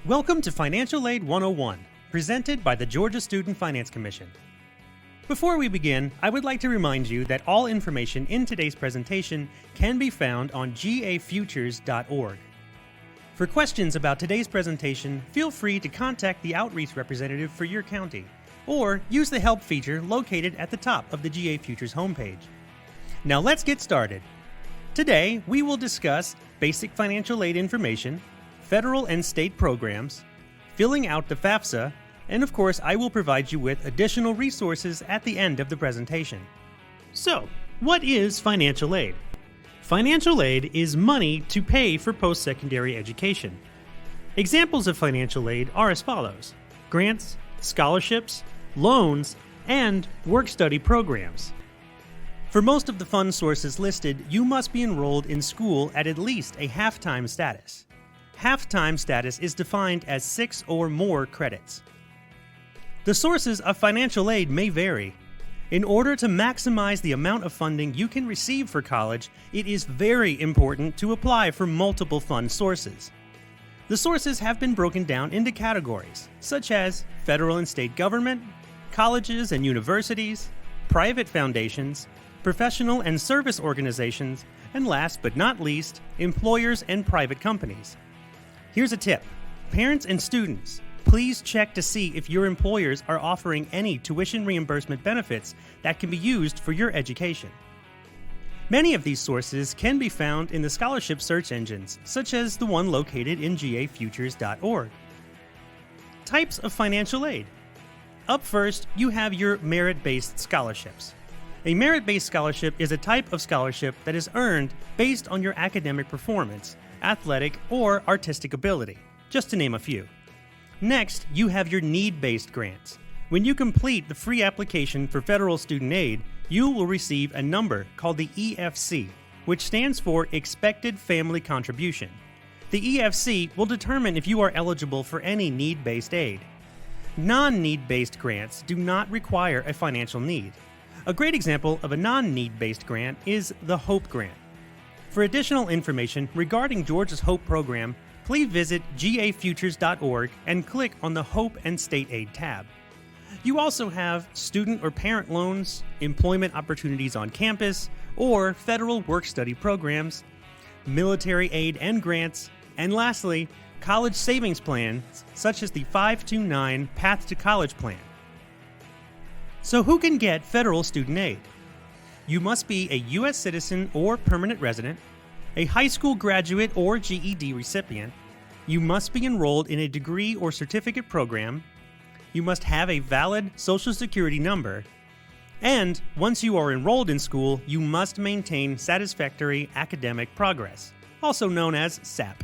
Welcome to Financial Aid 101, presented by the Georgia Student Finance Commission. Before we begin, I would like to remind you that all information in today's presentation can be found on GAfutures.org. For questions about today's presentation, feel free to contact the outreach representative for your county, or use the help feature located at the top of the GAfutures homepage. Now let's get started. Today, we will discuss basic financial aid information, federal and state programs, filling out the FAFSA, and of course, I will provide you with additional resources at the end of the presentation. So, what is financial aid? Financial aid is money to pay for post-secondary education. Examples of financial aid are as follows: grants, scholarships, loans, and work-study programs. For most of the fund sources listed, you must be enrolled in school at least a half-time status. Half-time status is defined as 6 or more credits. The sources of financial aid may vary. In order to maximize the amount of funding you can receive for college, it is very important to apply for multiple fund sources. The sources have been broken down into categories, such as federal and state government, colleges and universities, private foundations, professional and service organizations, and last but not least, employers and private companies. Here's a tip. Parents and students, please check to see if your employers are offering any tuition reimbursement benefits that can be used for your education. Many of these sources can be found in the scholarship search engines, such as the one located in GAfutures.org. Types of financial aid. Up first, you have your merit-based scholarships. A merit-based scholarship is a type of scholarship that is earned based on your academic performance, athletic, or artistic ability, just to name a few. Next, you have your need-based grants. When you complete the free application for federal student aid, you will receive a number called the EFC, which stands for Expected Family Contribution. The EFC will determine if you are eligible for any need-based aid. Non-need-based grants do not require a financial need. A great example of a non-need-based grant is the HOPE grant. For additional information regarding Georgia's HOPE program, please visit GAfutures.org and click on the HOPE and State Aid tab. You also have student or parent loans, employment opportunities on campus, or federal work-study programs, military aid and grants, and lastly, college savings plans such as the 529 Path to College plan. So who can get federal student aid? You must be a U.S. citizen or permanent resident, a high school graduate or GED recipient. You must be enrolled in a degree or certificate program. You must have a valid Social Security number. And once you are enrolled in school, you must maintain satisfactory academic progress, also known as SAP.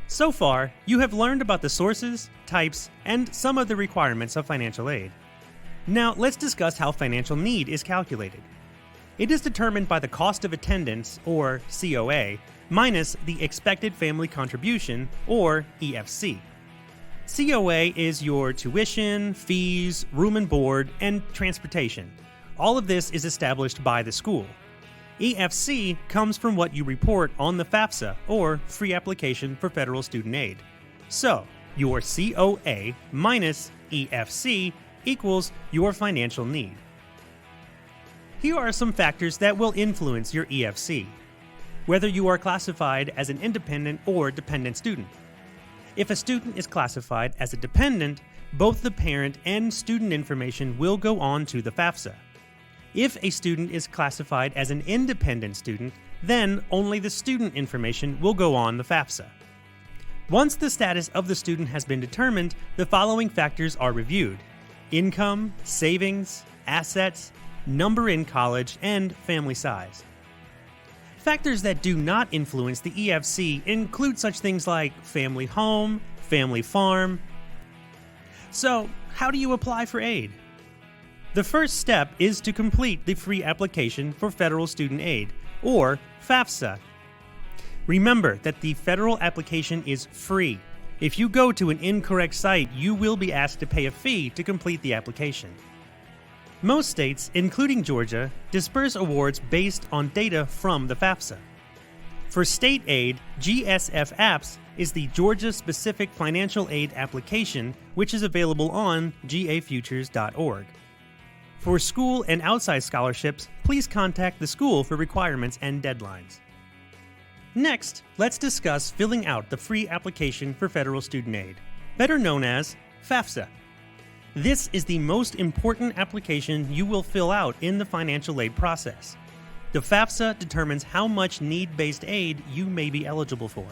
So far, you have learned about the sources, types, and some of the requirements of financial aid. Now, let's discuss how financial need is calculated. It is determined by the cost of attendance, or COA, minus the expected family contribution, or EFC. COA is your tuition, fees, room and board, and transportation. All of this is established by the school. EFC comes from what you report on the FAFSA, or Free Application for Federal Student Aid. So, your COA minus EFC equals your financial need. Here are some factors that will influence your EFC. Whether you are classified as an independent or dependent student. If a student is classified as a dependent, both the parent and student information will go on to the FAFSA. If a student is classified as an independent student, then only the student information will go on the FAFSA. Once the status of the student has been determined, the following factors are reviewed: income, savings, assets, number in college, and family size. Factors that do not influence the EFC include such things like family home, family farm. So, how do you apply for aid? The first step is to complete the free application for federal student aid, or FAFSA. Remember that the federal application is free. If you go to an incorrect site, you will be asked to pay a fee to complete the application. Most states, including Georgia, disperse awards based on data from the FAFSA. For state aid, GSF Apps is the Georgia-specific financial aid application, which is available on GAfutures.org. For school and outside scholarships, please contact the school for requirements and deadlines. Next, let's discuss filling out the free application for federal student aid, better known as FAFSA. This is the most important application you will fill out in the financial aid process. The FAFSA determines how much need-based aid you may be eligible for.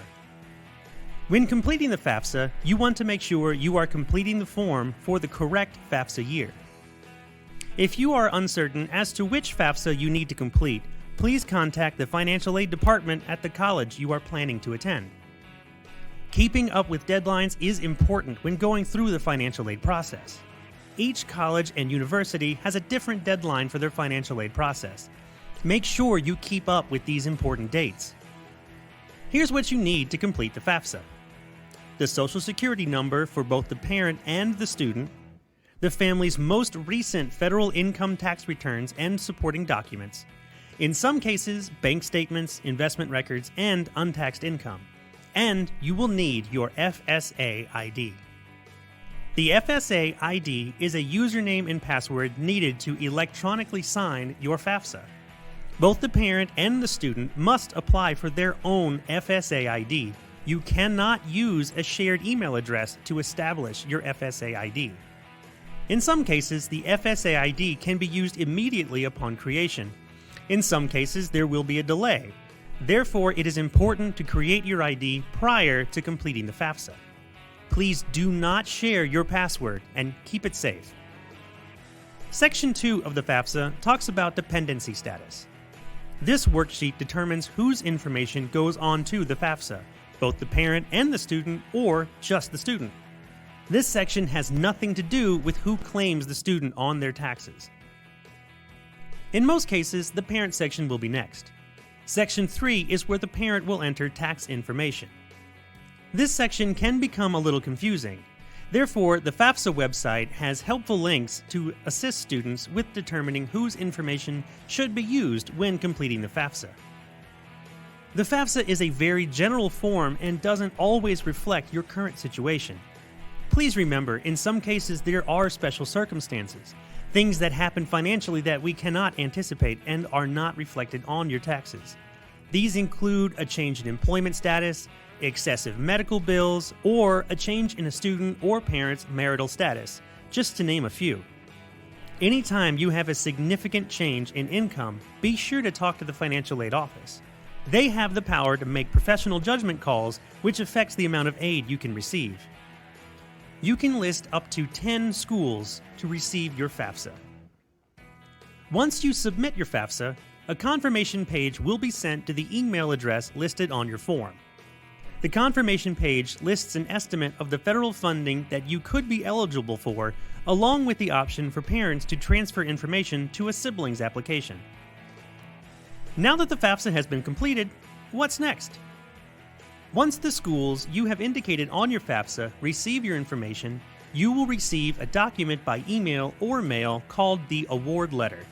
When completing the FAFSA, you want to make sure you are completing the form for the correct FAFSA year. If you are uncertain as to which FAFSA you need to complete, please contact the financial aid department at the college you are planning to attend. Keeping up with deadlines is important when going through the financial aid process. Each college and university has a different deadline for their financial aid process. Make sure you keep up with these important dates. Here's what you need to complete the FAFSA: the Social Security number for both the parent and the student, the family's most recent federal income tax returns and supporting documents, in some cases, bank statements, investment records, and untaxed income, and you will need your FSA ID. The FSA ID is a username and password needed to electronically sign your FAFSA. Both the parent and the student must apply for their own FSA ID. You cannot use a shared email address to establish your FSA ID. In some cases, the FSA ID can be used immediately upon creation. In some cases, there will be a delay. Therefore, it is important to create your ID prior to completing the FAFSA. Please do not share your password and keep it safe. Section 2 of the FAFSA talks about dependency status. This worksheet determines whose information goes on to the FAFSA, both the parent and the student, or just the student. This section has nothing to do with who claims the student on their taxes. In most cases, the parent section will be next. Section 3 is where the parent will enter tax information. This section can become a little confusing. Therefore, the FAFSA website has helpful links to assist students with determining whose information should be used when completing the FAFSA. The FAFSA is a very general form and doesn't always reflect your current situation. Please remember, in some cases there are special circumstances, things that happen financially that we cannot anticipate and are not reflected on your taxes. These include a change in employment status, excessive medical bills, or a change in a student or parent's marital status, just to name a few. Anytime you have a significant change in income, be sure to talk to the financial aid office. They have the power to make professional judgment calls, which affects the amount of aid you can receive. You can list up to 10 schools to receive your FAFSA. Once you submit your FAFSA, a confirmation page will be sent to the email address listed on your form. The confirmation page lists an estimate of the federal funding that you could be eligible for, along with the option for parents to transfer information to a sibling's application. Now that the FAFSA has been completed, what's next? Once the schools you have indicated on your FAFSA receive your information, you will receive a document by email or mail called the award letter.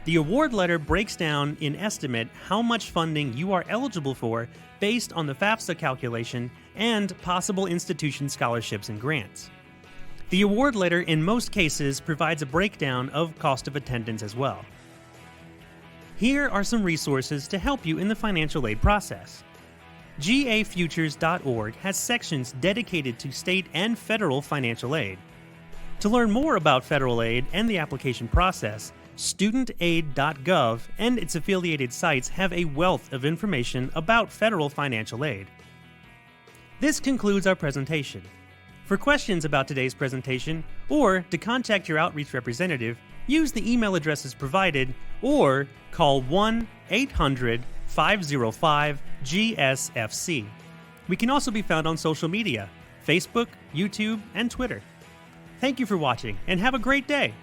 The award letter breaks down in estimate how much funding you are eligible for based on the FAFSA calculation and possible institution scholarships and grants. The award letter in most cases provides a breakdown of cost of attendance as well. Here are some resources to help you in the financial aid process. GAfutures.org has sections dedicated to state and federal financial aid. To learn more about federal aid and the application process, studentaid.gov and its affiliated sites have a wealth of information about federal financial aid. This concludes our presentation. For questions about today's presentation, or to contact your outreach representative, use the email addresses provided or call 1-800-505-GSFC. We can also be found on social media, Facebook, YouTube, and Twitter. Thank you for watching, and have a great day!